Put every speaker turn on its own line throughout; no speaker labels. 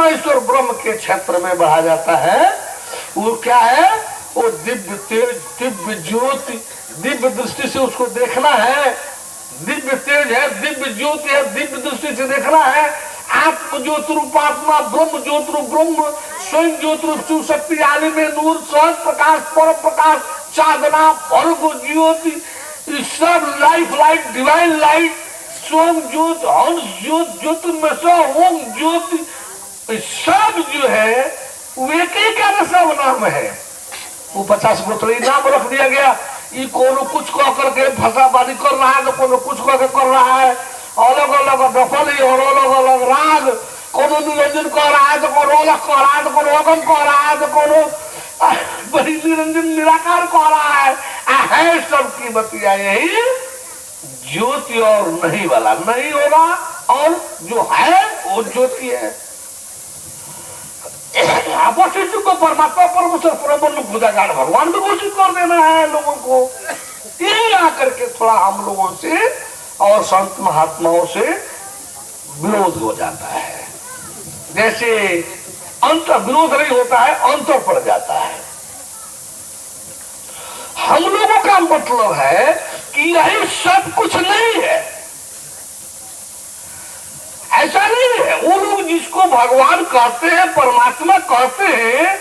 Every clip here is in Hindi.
आत्मा ईश्वर ब्रह्म के क्षेत्र में बढ़ा जाता है। वो क्या है? वो दिव्य तेज, दिव्य ज्योति, दिव्य दृष्टि से उसको देखना है। दिव्य तेज है, दिव्य ज्योति है, दिव्य दृष्टि से देखना है। आत्म ज्योति रूप आत्मा, ब्रह्म ज्योति रूप ब्रह्म, स्वयं ज्योति रूप शिव शक्ति, आलिम नूर, सहज प्रकाश, पर प्रकाश, चांदना, अर्घ ज्योति, सब लाइफ लाइट, डिवाइन लाइट, स्वयं ज्योति, हंस ज्योति, ज्योतिर्मय ओम ज्योति, सब जो है वो एक ही का सब नाम है। वो 50 गोत्री नाम रख दिया गया। ये कोनो कुछ कह करके फसाबाजी कर रहा है, तो कोनो कुछ कह के कर रहा है। अलग अलग दफली और अलग अलग राग, कोनो निरंजन कह रहा है तो कोनो अलग कह रहा है, तो कोनो अगम कह रहा है, तो कोनो बड़ी निरंजन निराकार कह रहा है सबकी बतिया यही ज्योति और नहीं वाला नहीं होगा, और जो है वो ज्योति है। वशिष्ठ को परमात्मा परमेश्वर परब्रह्म भूताकार भगवान भी घोषित कर देना है लोगों को। ये आकर के थोड़ा हम लोगों से और संत महात्माओं से विरोध हो जाता है। जैसे अंतर विरोध नहीं होता है, अंतर पड़ जाता है। हम लोगों का मतलब है कि यही सब कुछ नहीं है, ऐसा नहीं है। वो लोग जिसको भगवान कहते हैं, परमात्मा कहते हैं,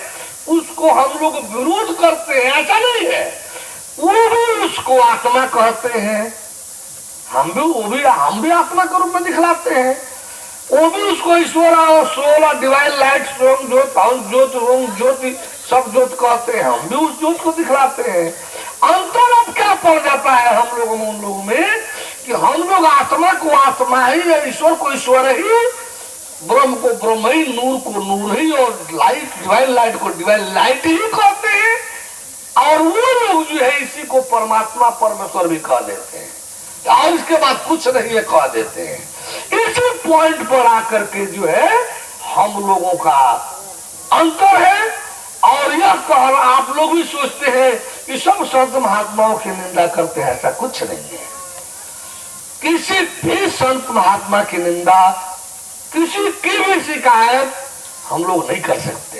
उसको हम लोग विरोध करते हैं, ऐसा नहीं है। वो भी उसको आत्मा कहते हैं, हम भी आत्मा के रूप में दिखलाते हैं। वो भी उसको ईश्वर और सोल, डिवाइन लाइट, स्वयं ज्योति, हंस ज्योति, ओम ज्योति, सब ज्योति कहते हैं। हम भी उस ज्योति को दिखलाते हैं। अंतर अब क्या पड़ जाता है हम लोगों में, उन लोगों में, कि हम लोग आत्मा को आत्मा ही, ईश्वर को ईश्वर ही, ब्रह्म को ब्रह्म ही, नूर को नूर ही, और लाइट, डिवाइन लाइट को डिवाइन लाइट ही कहते हैं। और वो लोग जो है इसी को परमात्मा परमेश्वर भी कह देते हैं, और इसके बाद कुछ नहीं है कह देते हैं। इसी पॉइंट पर आकर के जो है हम लोगों का अंतर है। और यह कहना आप लोग भी सोचते हैं कि सब संत महात्माओं की निंदा करते हैं, ऐसा कुछ नहीं है। किसी भी संत महात्मा की निंदा, किसी की भी शिकायत हम लोग नहीं कर सकते।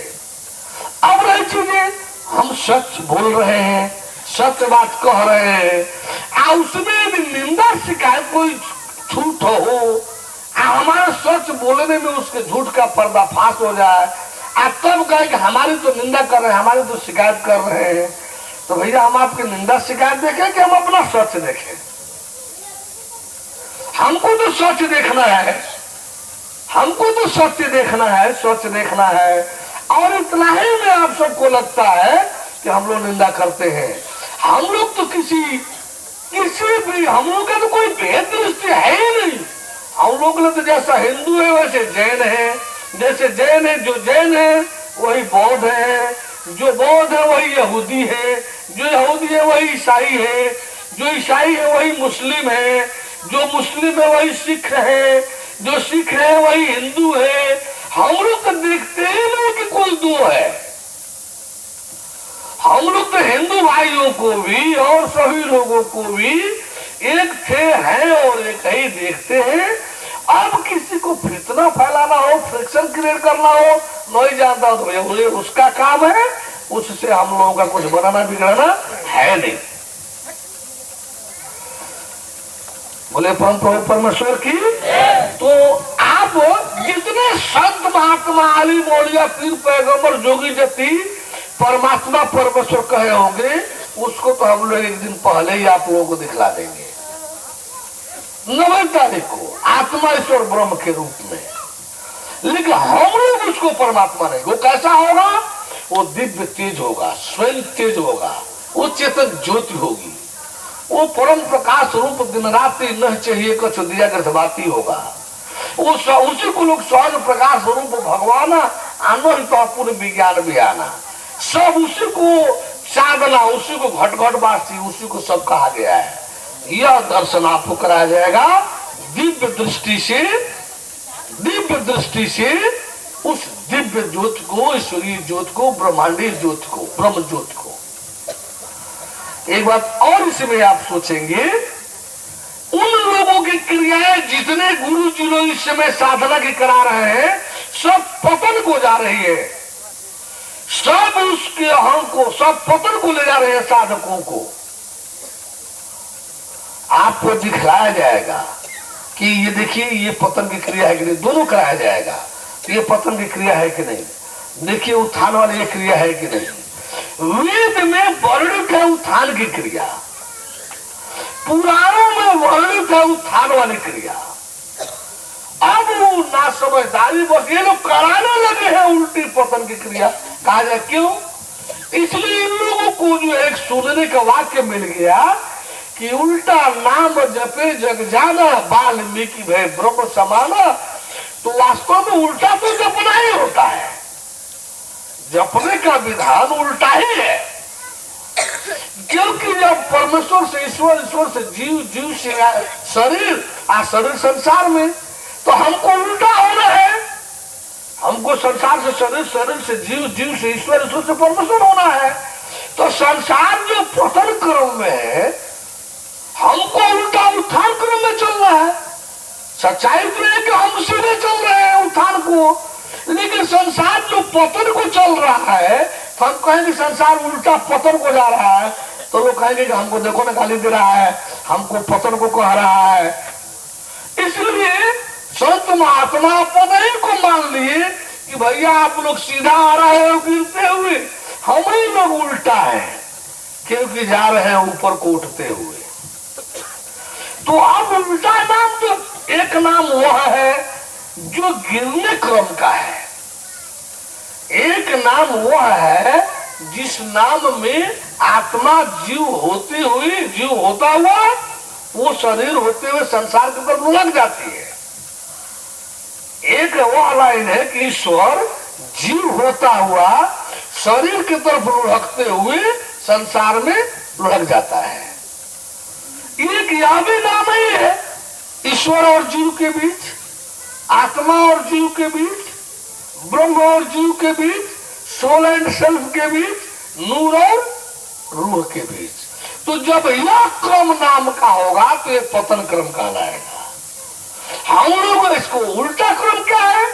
अब रही चीजें, हम सच बोल रहे हैं, सत्य बात कह रहे हैं, उसमें भी निंदा शिकायत कोई झूठ हो, हमारे सच बोलने में उसके झूठ का पर्दाफाश हो जाए, तब कहे कि हमारी तो निंदा कर रहे हैं, हमारी तो शिकायत कर रहे हैं, तो भैया हम आपकी निंदा शिकायत देखें कि हम अपना सच देखें? हमको तो सच देखना है, हमको तो सत्य देखना है, सच देखना है। और इतना ही में आप सबको लगता है कि हम लोग निंदा करते हैं। हम लोग तो किसी भी, हम लोग का तो कोई भेद दृष्टि है ही नहीं। हम लोग ने तो जैसा हिंदू है वैसे जैन है, जैसे जैन है, जो जैन है वही बौद्ध है, जो बौद्ध है वही यहूदी है, जो यहूदी है वही ईसाई है, जो ईसाई है वही मुस्लिम है, जो मुस्लिम है वही सिख है, जो सिख है वही हिंदू है। हम लोग तो देखते ही नहीं कि कोई दो है। हम लोग तो हिंदू भाइयों को भी और सभी लोगों को भी एक थे हैं और एक ही देखते हैं। अब किसी को फितना फैलाना हो, फ्रिक्शन क्रिएट करना हो, नहीं जानता हो तो भैया उसका काम है, उससे हम लोगों का कुछ बनाना बिगड़ना है नहीं। बोले परम प्रभु परमेश्वर की। तो आप जितने संत महात्मा, आली मौलिया, पीर पैगंबर, जोगी जति परमात्मा परमेश्वर कहे होंगे, उसको तो हम लोग एक दिन पहले ही आप लोगों को दिखला देंगे 9 तारीख को, आत्मा ईश्वर ब्रह्म के रूप में। लेकिन हम लोग उसको परमात्मा नहीं, वो कैसा होगा? वो दिव्य तेज होगा, स्वयं तेज होगा, वो चेतन ज्योति होगी, वो परम प्रकाश रूप दिन रात्रि न चाहिए कुछ दिया कर बाती होगा। वो उसी को लोग सहज प्रकाश रूप भगवान आनो ही तो पूर्ण विज्ञान भी आना, सब उसी को साधना, उसी को घट घट वासी, उसी को सब कहा गया है। यह दर्शन आपको कराया जाएगा दिव्य दृष्टि से, दिव्य दृष्टि से उस दिव्य ज्योति को, ईश्वरीय ज्योति को, ब्रह्मांडीय ज्योति को, ब्रह्म ज्योति को। एक बात और इसमें आप सोचेंगे, उन लोगों की क्रियाएं जितने गुरु जी लोग इस समय साधना की करा रहे हैं, सब पतन रही है, सब उसके अहम को, सब पतन को ले जा रहे हैं साधकों को। आपको दिखलाया जाएगा कि ये देखिए ये पतन की क्रिया है कि नहीं, दोनों कराया जाएगा। तो ये पतन की क्रिया है कि नहीं, देखिए उत्थान वाली ये क्रिया है कि नहीं। वेद में वर्णित है उत्थान की क्रिया, पुराणों में वर्णित है उत्थान वाली क्रिया। अब वो ना समझदारी बस ये लोग कराने लगे हैं उल्टी पतन की क्रिया। कहा जाए क्यों? इसलिए इन लोगों को जो एक सुनने का वाक्य मिल गया कि उल्टा नाम जपे जग जाना, वाल्मीकि भय ब्रह्म समाना। तो वास्तव में उल्टा तो जपना ही होता है, जपने का विधान उल्टा ही है। क्योंकि जब परमेश्वर से ईश्वर, ईश्वर से जीव, जीव से शरीर, शरीर संसार में, तो हमको उल्टा होना है। हमको संसार से शरीर, शरीर से जीव, जीव से ईश्वर, ईश्वर से परमेश्वर होना है। तो संसार जो पतन क्रम में है, हमको उल्टा उत्थान क्रम में चलना है। सच्चाई तो है कि हम सीधे चल रहे हैं उत्थान को, लेकिन संसार जो पतन को चल रहा है, तो हम कहेंगे संसार उल्टा पतन को जा रहा है, तो लोग कहेंगे कि हमको देखो ना गाली दे रहा है, हमको पतन को कह रहा है। इसलिए संत महात्मा पद को मान लिए कि भैया आप लोग सीधा आ रहे हो गिरते हुए, हम ही लोग उल्टा है क्योंकि जा रहे हैं ऊपर को उठते हुए। तो अब उल्टा नाम तो एक नाम वह है जो गिरने क्रम का है, एक नाम वह है जिस नाम में आत्मा जीव होती हुई, जीव होता हुआ वो शरीर होते हुए संसार के ऊपर लुढ़क जाती है। एक वह लाइन है कि ईश्वर जीव होता हुआ शरीर की तरफ लुढ़कते हुए संसार में लुढ़क जाता है। एक यह भी नाम ही है ईश्वर और जीव के बीच, आत्मा और जीव के बीच, ब्रह्म और जीव के बीच, सोल एंड सेल्फ के बीच, नूर और रूह के बीच। तो जब यह क्रम नाम का होगा तो ये पतन क्रम कहलाएगा। हम लोग इसको उल्टा क्रम क्या है?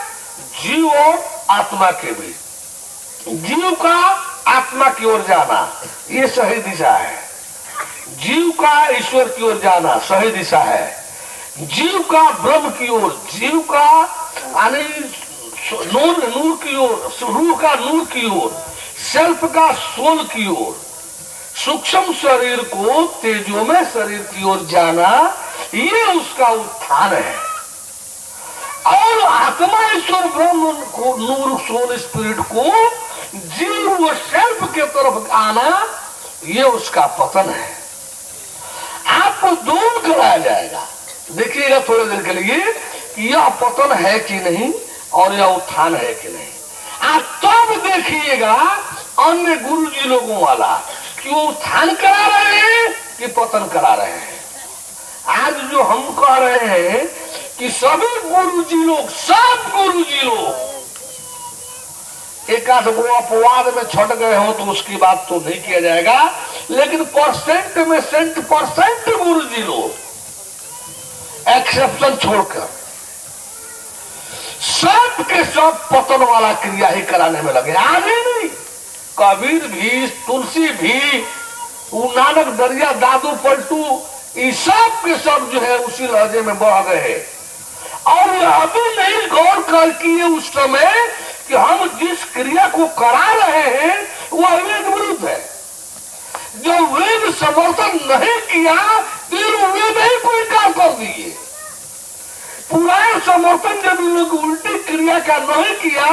जीव और आत्मा के बीच, जीव का आत्मा की ओर जाना ये सही दिशा है, जीव का ईश्वर की ओर जाना सही दिशा है, जीव का ब्रह्म की ओर, जीव का नूर की ओर, रूह का नूर की ओर, सेल्फ का सोल की ओर, सूक्ष्म शरीर को तेजोमय शरीर की ओर जाना, ये उसका उत्थान है। और आत्मा ईश्वर ब्रह्म को, नूर सोल स्पिरिट को जीव व सेल्फ के तरफ आना, ये उसका पतन है। आपको दोनों कराया जाएगा। देखिएगा थोड़ी देर के लिए कि यह पतन है कि नहीं और यह उत्थान है कि नहीं। आप तब देखिएगा अन्य गुरु जी लोगों वाला कि वो उत्थान करा रहे हैं कि पतन करा रहे हैं। आज जो हम कह रहे हैं कि सभी गुरु जी लोग, सब गुरु जी लोग एक आध वो अपवाद में छट गए हो तो उसकी बात तो नहीं किया जाएगा, लेकिन परसेंट में 100% गुरु जी लोग एक्सेप्शन छोड़कर सब के सब पतन वाला क्रिया ही कराने में लगे। आगे नहीं, कबीर भी, तुलसी भी, नानक दरिया, दादू पलटू, ये सब के सब जो है उसी लहजे में बह गए। और यह भी नहीं गौर कर किए उस समय कि हम जिस क्रिया को करा रहे हैं वह वेद विरुद्ध है। जब वेद समर्थन नहीं किया तो वेद ही को इनकार कर दिए। पुराण समर्थन जब इन लोग उल्टी क्रिया का नहीं किया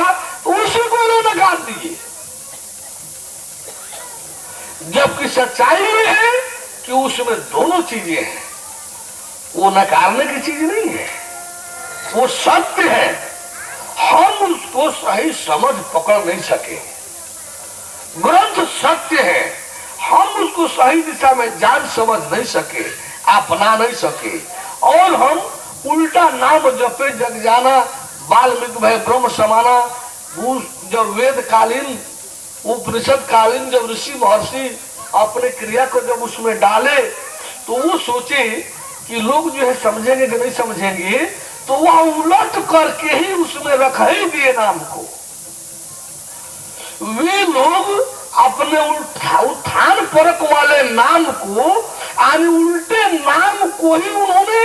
तो उसी को इन्होंने नकार दिए। जबकि सच्चाई ये है कि उसमें दोनों चीजें हैं, वो नकारने की चीज नहीं है, वो सत्य है। हम उसको सही समझ पकड़ नहीं सके। ग्रंथ सत्य है, हम उसको सही दिशा में जान समझ नहीं सके, अपना नहीं सके, और हम उल्टा नाम जपे जग जाना, वाल्मीकि भय ब्रह्म समाना। जब वेद कालीन, उपनिषद कालीन जब ऋषि महर्षि अपने क्रिया को जब उसमें डाले तो वो सोचे कि लोग जो है समझेंगे कि नहीं समझेंगे, तो वह उलट करके ही उसमें रख ही दिए नाम को। वे लोग अपने उत्थान परक वाले नाम को यानी उल्टे नाम को ही उन्होंने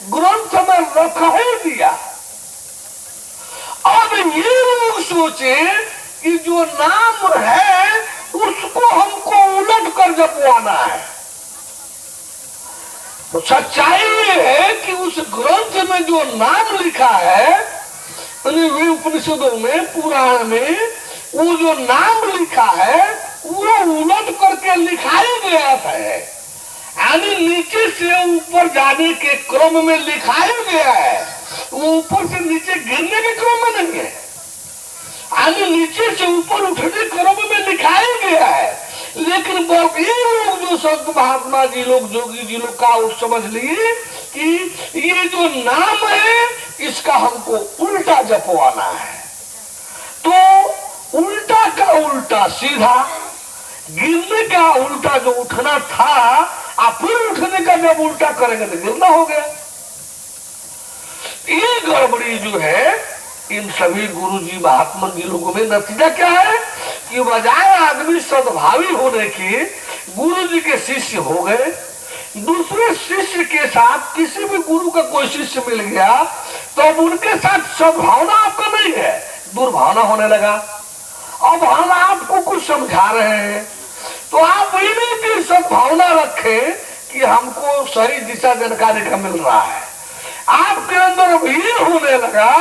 ग्रंथ में रखा ही दिया। अब ये लोग सोचे कि जो नाम है उसको हमको उलट कर जपवाना है। तो सच्चाई ये है कि उस ग्रंथ में जो नाम लिखा है, वे उपनिषदों में, पुराण में वो जो नाम लिखा है वो उलट करके लिखाया गया है। यानी नीचे से ऊपर जाने के क्रम में लिखाया गया है, वो ऊपर से नीचे गिरने के क्रम में नहीं है। यानी नीचे से ऊपर उठने क्रम में लिखाया गया है। लेकिन ये लोग जो संत महात्मा जी लोग, जोगी जी लोग का समझ लिए कि ये जो नाम है इसका हमको उल्टा जपवाना है। तो उल्टा का उल्टा सीधा, गिरने का उल्टा जो उठना था, फिर उठने का जब उल्टा करेंगे तो गिरना हो गया। ये गड़बड़ी जो है इन सभी गुरु जी महात्मा जी लोगों में, नतीजा क्या है कि बजाय आदमी सद्भावी होने के गुरु जी के शिष्य हो गए। दूसरे शिष्य के साथ किसी भी गुरु का कोई शिष्य मिल गया तो अब उनके साथ सद्भावना आपका नहीं है, दुर्भावना होने लगा। अब हम आपको कुछ समझा रहे हैं तो आप इन्हीं की सद्भावना रखें कि हमको सही दिशा जानकारी का मिल रहा है। आपके अंदर भीड़ होने लगा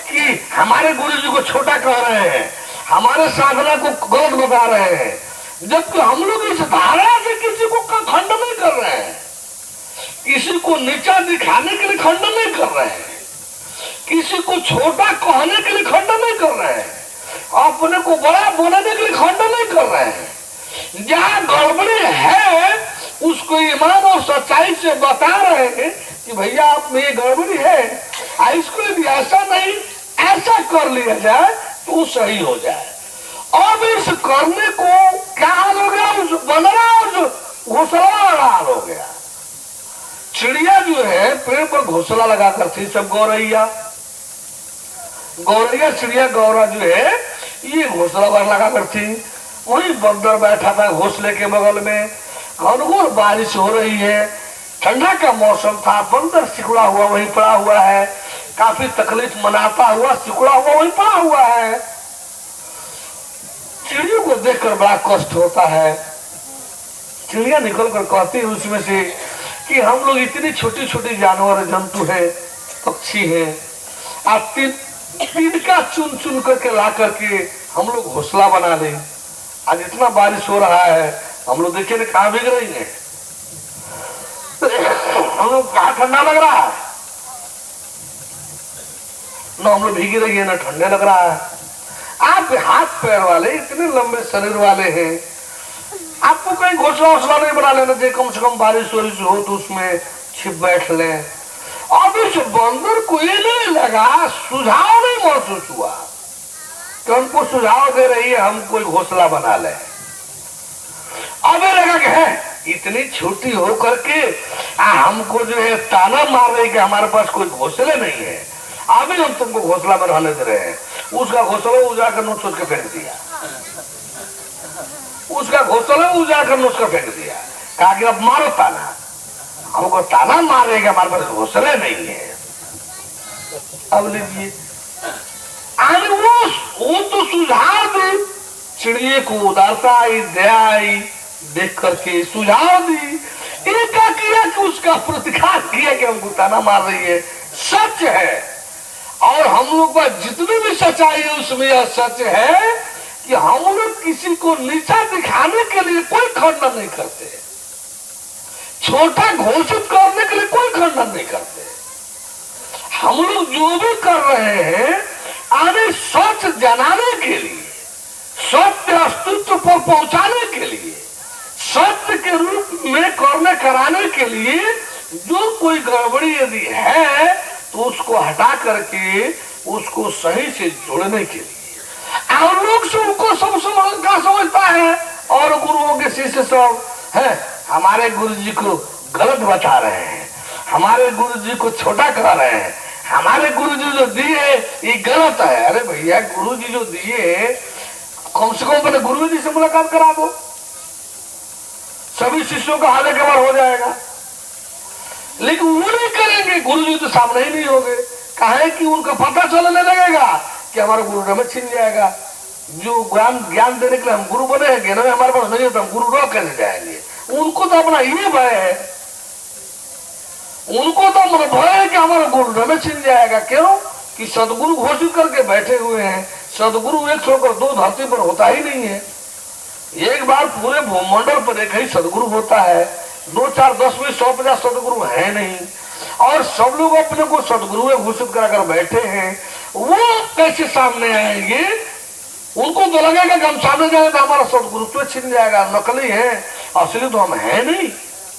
कि हमारे गुरु जी को छोटा कह रहे हैं, हमारे साधना को गलत बता रहे हैं, जबकि हम लोग इस धारा से किसी को खंडन नहीं कर रहे हैं, किसी को नीचा दिखाने के लिए खंडन नहीं कर रहे हैं, किसी को छोटा कहने के लिए खंडन नहीं कर रहे हैं, अपने को बड़ा बोलने के लिए खंडन नहीं कर रहे हैं। जहाँ गड़बड़ी है उसको ईमान और सच्चाई से बता रहे हैं कि भैया आप में ये गड़बड़ी है, इसको यदि ऐसा नहीं ऐसा कर लिया जाए तो सही हो जाए। अब इस करने को क्या हाल हो गया, उस बनरा और जो घोसला वाला हाल हो गया। चिड़िया जो है पेड़ पर घोसला लगा कर थी, सब गौरैया चिड़िया गौरा जो है ये घोसला पर लगा कर थी। वही बंदर बैठा था घोसले के बगल में, घनघोर बारिश हो रही है, ठंडा का मौसम था, बंदर सिकुड़ा हुआ वहीं पड़ा हुआ है, काफी तकलीफ मनाता हुआ सिकुड़ा हुआ वहीं पड़ा हुआ है। चिड़ियों को देखकर बड़ा कष्ट होता है। चिड़िया निकल कर कहती है उसमें से कि हम लोग इतनी छोटी छोटी जानवर जंतु है, पक्षी है, आप तिनका चुन चुन करके ला करके हम लोग घोसला बना दें। आज इतना बारिश हो रहा है, हम लोग देखिए कहाँ भीग रही है, हम लोग कहाँ ठंडा लग रहा है, न हम लोग भीगी रही है ना ठंडे लग रहा है। आप हाथ पैर वाले, इतने लंबे शरीर वाले हैं, आपको कहीं घोसला वोसला नहीं बना लेना चाहिए, कम से कम बारिश वारिश हो तो उसमें छिप बैठ ले। अब इस बंदर को ये नहीं लगा, सुझाव नहीं महसूस हुआ कि हमको सुझाव दे रही है हम कोई घोसला बना ले। अब ये लगा कि है इतनी छोटी हो करके हमको जो है ताना मार रही कि हमारे पास कोई घोसले नहीं है, अभी हम तुमको घोसला में रहने दे रहे हैं। उसका घोसला उजाकर नोट सोच के फेंक दिया, उसका घोसला उजाकर नोट कर फेंक दिया, कहा कि अब मारो ताना, हमको ताना मारेगा हमारे पास घोसले नहीं है। अब लीजिए वो तो सुझाव दी, चिड़िए को उदारता आई, दया आई, देख करके सुझाव दी। ये क्या किया कि उसका प्रतिकार किया कि हमको ताना मार रही है, सच है। और हम लोग का जितनी भी सच्चाई है उसमें यह सच है कि हम लोग किसी को नीचा दिखाने के लिए कोई खंडन नहीं करते, छोटा घोषित करने के लिए कोई खंडन नहीं करते। हम लोग जो भी कर रहे हैं आने सच जनाने के लिए, सत्य अस्तित्व पर पहुंचाने के लिए, सत्य के रूप में करने कराने के लिए जो कोई गड़बड़ी यदि है तो उसको हटा करके उसको सही से जोड़ने के लिए। और लोग सबको सब समझता है और गुरुओं के शिष्य सब है हमारे गुरु जी को गलत बता रहे हैं, हमारे गुरु जी को छोटा कह रहे हैं, हमारे गुरु जी जो दिए ये गलत है। अरे भैया गुरु जी जो दिए कम से कम अपने गुरु जी से मुलाकात करा दो, सभी शिष्यों का हाल कवर हो जाएगा। लेकिन वो नहीं करेंगे, गुरु जी तो सामने ही नहीं होंगे। कहे कि उनका पता चलने लगेगा कि हमारा गुरु हमें छीन जाएगा। जो ज्ञान देने के लिए हम गुरु बने हैं, ज्ञान हमारे पास नहीं होता, हम गुरु रोक कैसे जाएंगे। उनको तो अपना ये भय है, उनको तो मन भय है कि हमारा गुरु हमें छीन जाएगा। क्यों कि सदगुरु घोषित करके बैठे हुए हैं। सदगुरु एक छोड़कर दो धरती पर होता ही नहीं है। एक बार पूरे भूमंडल पर एक ही सदगुरु होता है, 2 4 10 20 100 50 सदगुरु है नहीं। और सब लोग अपने को सदगुरु घोषित कराकर बैठे हैं, वो कैसे सामने आएंगे। उनको तो लगेगा कि हम सामने जाएंगे तो हमारा सदगुरु तो छीन जाएगा, नकली है, असली तो हम है नहीं।